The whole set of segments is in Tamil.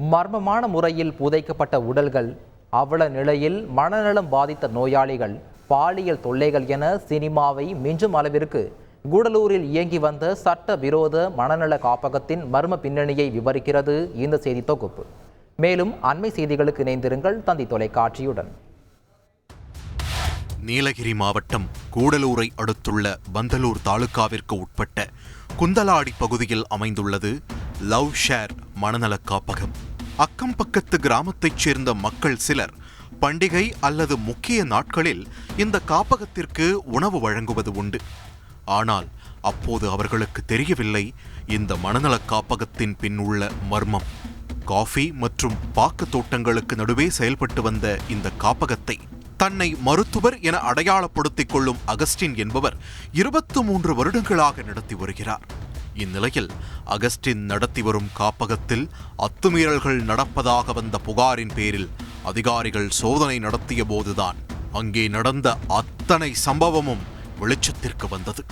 மர்மமான முறையில் புதைக்கப்பட்ட உடல்கள், அவல நிலையில் மனநலம் பாதித்த நோயாளிகள், பாலியல் தொல்லைகள் என சினிமாவை மிஞ்சும் அளவிற்கு கூடலூரில் இயங்கி வந்த சட்ட விரோத மனநல காப்பகத்தின் மர்ம பின்னணியை விவரிக்கிறது இந்த செய்தி தொகுப்பு. மேலும் அண்மை செய்திகளுக்கு இணைந்திருங்கள் தந்தி தொலைக்காட்சியுடன். நீலகிரி மாவட்டம் கூடலூரை அடுத்துள்ள பந்தலூர் தாலுகாவிற்கு உட்பட்ட குந்தலாடி பகுதியில் அமைந்துள்ளது லவ் ஷேர் மனநல காப்பகம். அக்கம் பக்கத்து கிராமத்தைச் சேர்ந்த மக்கள் சிலர் பண்டிகை அல்லது முக்கிய நாட்களில் இந்த காப்பகத்திற்கு உணவு வழங்குவது உண்டு. ஆனால் அப்போது அவர்களுக்கு தெரியவில்லை இந்த மனநல காப்பகத்தின் பின் உள்ள மர்மம். காஃபி மற்றும் பாக்கு தோட்டங்களுக்கு நடுவே செயல்பட்டு வந்த இந்த காப்பகத்தை தன்னை மருத்துவர் என அடையாளப்படுத்திக் கொள்ளும் அகஸ்டின் என்பவர் 23 வருடங்களாக நடத்தி வருகிறார். இந்நிலையில் அகஸ்டின் நடத்தி வரும் காப்பகத்தில் அத்துமீறல்கள் நடப்பதாக வந்த புகாரின் பேரில் அதிகாரிகள் சோதனை நடத்திய போதுதான் அங்கே நடந்த அத்தனை சம்பவமும் வெளிச்சத்திற்கு வந்தது.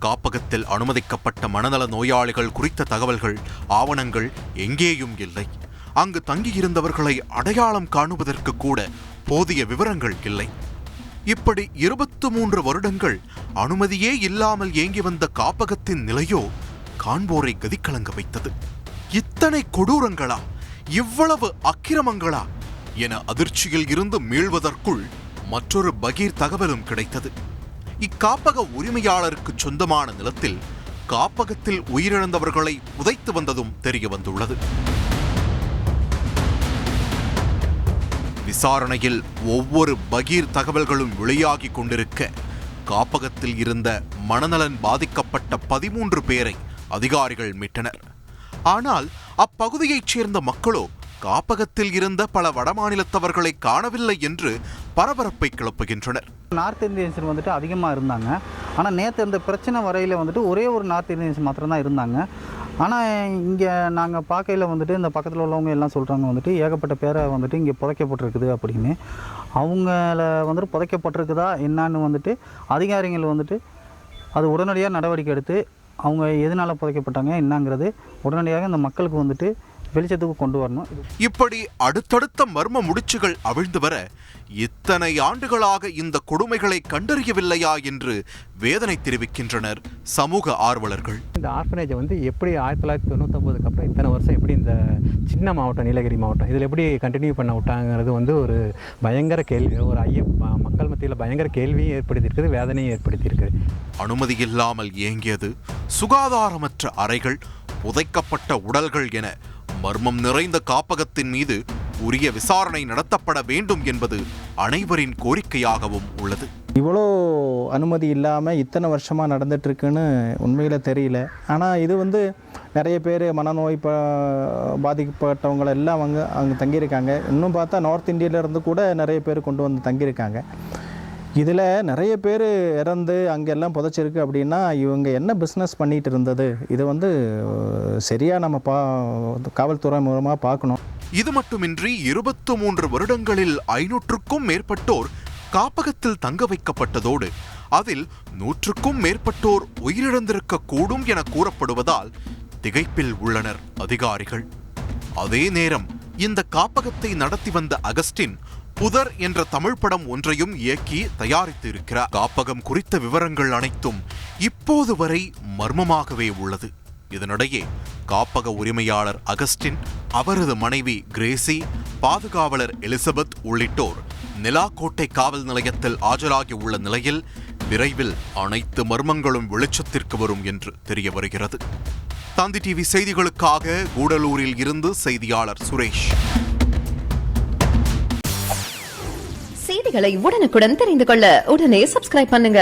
காப்பகத்தில் அனுமதிக்கப்பட்ட மனநல நோயாளிகள் குறித்த தகவல்கள், ஆவணங்கள் எங்கேயும் இல்லை. அங்கு தங்கியிருந்தவர்களை அடையாளம் காணுவதற்கு கூட போதிய விவரங்கள் இல்லை. இப்படி 23 வருடங்கள் அனுமதியே இல்லாமல் இயங்கி வந்த காப்பகத்தின் நிலையோ காண்போரை கதிகலங்க வைத்தது. இத்தனை கொடூரங்களா, இவ்வளவு அக்கிரமங்களா என அதிர்ச்சியில் இருந்து மீள்வதற்குள் மற்றொரு பகீர் தகவலும் கிடைத்தது. இக்காப்பக உரிமையாளருக்கு சொந்தமான நிலத்தில் காப்பகத்தில் உயிரிழந்தவர்களை புதைத்து வந்ததும் தெரிய வந்துள்ளது. விசாரணையில் ஒவ்வொரு பகீர் தகவல்களும் வெளியாகி கொண்டிருக்க காப்பகத்தில் இருந்த மனநலன் பாதிக்கப்பட்ட 13 பேரை அதிகாரிகள் மீட்டனர். ஆனால் அப்பகுதியைச் சேர்ந்த மக்களோ காப்பகத்தில் இருந்த பல வடமாநிலத்தவர்களை காணவில்லை என்று பரபரப்பை கிளப்புகின்றனர். நார்த் இந்தியன்ஸ் வந்துட்டு அதிகமாக இருந்தாங்க. ஆனால் நேற்று இந்த பிரச்சனை வரையில் வந்துட்டு ஒரே ஒரு நார்த் இந்தியன்ஸ் மாத்திரம்தான் இருந்தாங்க. ஆனால் இங்கே நாங்கள் பார்க்கையில் வந்துட்டு இந்த பக்கத்தில் உள்ளவங்க எல்லாம் சொல்கிறாங்க வந்துட்டு ஏகப்பட்ட பேரை வந்துட்டு இங்கே புதைக்கப்பட்டிருக்குது அப்படின்னு. அவங்கள வந்துட்டு புதைக்கப்பட்டிருக்குதா என்னான்னு வந்துட்டு அதிகாரிகள் வந்துட்டு அது உடனடியாக நடவடிக்கை எடுத்து அவங்க எதனால் புதைக்கப்பட்டாங்க என்னங்கிறது உடனடியாக இந்த மக்களுக்கு வந்துட்டு வெளிச்சத்துக்கு கொண்டு வரணும். இப்படி அடுத்தடுத்த மர்ம முடிச்சுகள் அவிழ்ந்து வர இத்தனை ஆண்டுகளாக இந்த கொடுமைகளை கண்டறியவில்லையா என்று வேதனை தெரிவிக்கின்றனர் சமூக ஆர்வலர்கள். இந்த ஆர்ஃபனேஜை எப்படி 1999 அப்புறம் இத்தனை வருஷம் எப்படி இந்த சின்ன மாவட்டம் நீலகிரி மாவட்டம் இதில் எப்படி கண்டினியூ பண்ண விட்டாங்கிறது ஒரு பயங்கர கேள்வி, ஒரு மக்கள் மத்தியில் பயங்கர கேள்வியும் ஏற்படுத்தியிருக்குது, வேதனையும் ஏற்படுத்தியிருக்கு. அனுமதி இல்லாமல் இயங்கியது, சுகாதாரமற்ற அறைகள், புதைக்கப்பட்ட உடல்கள் என மர்மம் நிறைந்த காப்பகத்தின் மீது உரிய விசாரணை நடத்தப்பட வேண்டும் என்பது அனைவரின் கோரிக்கையாகவும் உள்ளது. இவ்வளோ அனுமதி இல்லாமல் இத்தனை வருஷமாக நடந்துகிட்ருக்குன்னு உண்மையில் தெரியல. ஆனால் இது நிறைய பேர் மனநோய் பாதிக்கப்பட்டவங்களை எல்லாம் அங்கே தங்கியிருக்காங்க. இன்னும் பார்த்தா நார்த் இந்தியாவிலேருந்து கூட நிறைய பேர் கொண்டு வந்து தங்கியிருக்காங்க. இதில் நிறைய பேர் இறந்து அங்கெல்லாம் புதைச்சிருக்கு அப்படின்னா இவங்க என்ன பிஸ்னஸ் பண்ணிகிட்டு இருந்தது, இது சரியாக நம்ம காவல்துறை மூலமாக பார்க்கணும். இது மட்டுமின்றி 23 வருடங்களில் 500க்கும் மேற்பட்டோர் காப்பகத்தில் தங்க வைக்கப்பட்டதோடு அதில் 100க்கும் மேற்பட்டோர் உயிரிழந்திருக்க கூடும் என கூறப்படுவதால் திகைப்பில் உள்ளனர் அதிகாரிகள். அதே நேரம் இந்த காப்பகத்தை நடத்தி வந்த அகஸ்டின் புதர் என்ற தமிழ் படம் ஒன்றையும் இயக்கி தயாரித்து இருக்கிறார். காப்பகம் குறித்த விவரங்கள் அனைத்தும் இப்போது வரை மர்மமாகவே உள்ளது. இதனிடையே காப்பக உரிமையாளர் அகஸ்டின், அவரது மனைவி கிரேசி, பாதுகாவலர் எலிசபெத் உள்ளிட்டோர் நிலாக்கோட்டை காவல் நிலையத்தில் ஆஜராகி உள்ள நிலையில் விரைவில் அனைத்து மர்மங்களும் வெளிச்சத்திற்கு வரும் என்று தெரிய வருகிறது. தந்தி டிவி செய்திகளுக்காக கூடலூரில் இருந்து செய்தியாளர் சுரேஷ். செய்திகளை உடனுக்குடன் தெரிந்து கொள்ள உடனே சப்ஸ்கிரைப் பண்ணுங்க.